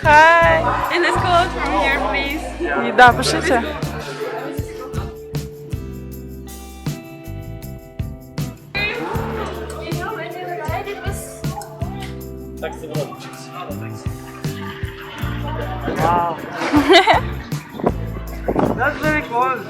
Hi. And let's go out from here, please. Да, пошлите. Wow. That's very cool.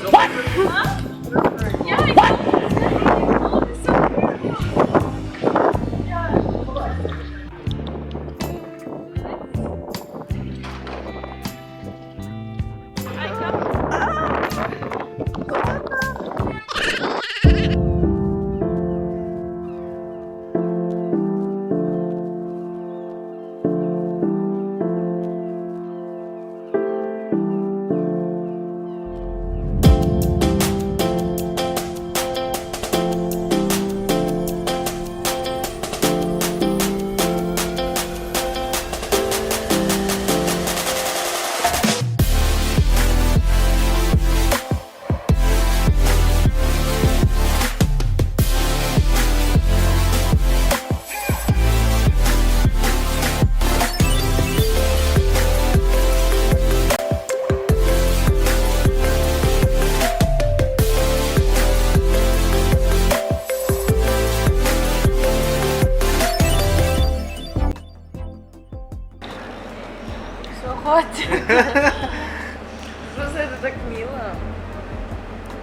Просто это так мило.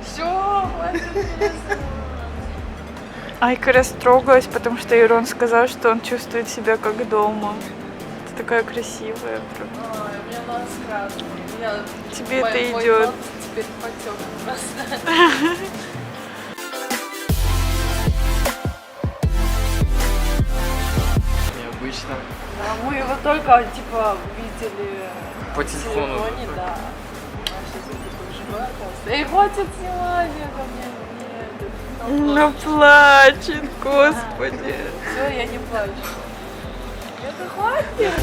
Все, хватит. Айка растрогалась, потому что Ирон сказал, что он чувствует себя как дома. Ты такая красивая. Прям. Ой, у меня нос красный. Тебе это идет. Теперь потек просто. Необычно. Да, мы его только типа видели По в телефону. телефоне, да. А сейчас он такой живой оказывается. Эй, хватит снимать, я ко мне нет. Ну плачет, господи. Все, я не плачу. Это хватит.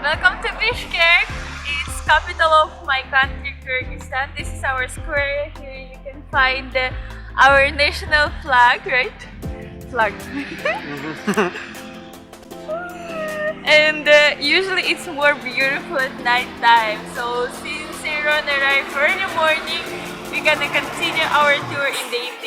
Welcome to Bishkek. It's capital of my country, Kyrgyzstan. This is our square. Here you can find our national flag, right? Flag. And usually it's more beautiful at night time. So since Aaron arrived early morning, we're gonna continue our tour in the evening.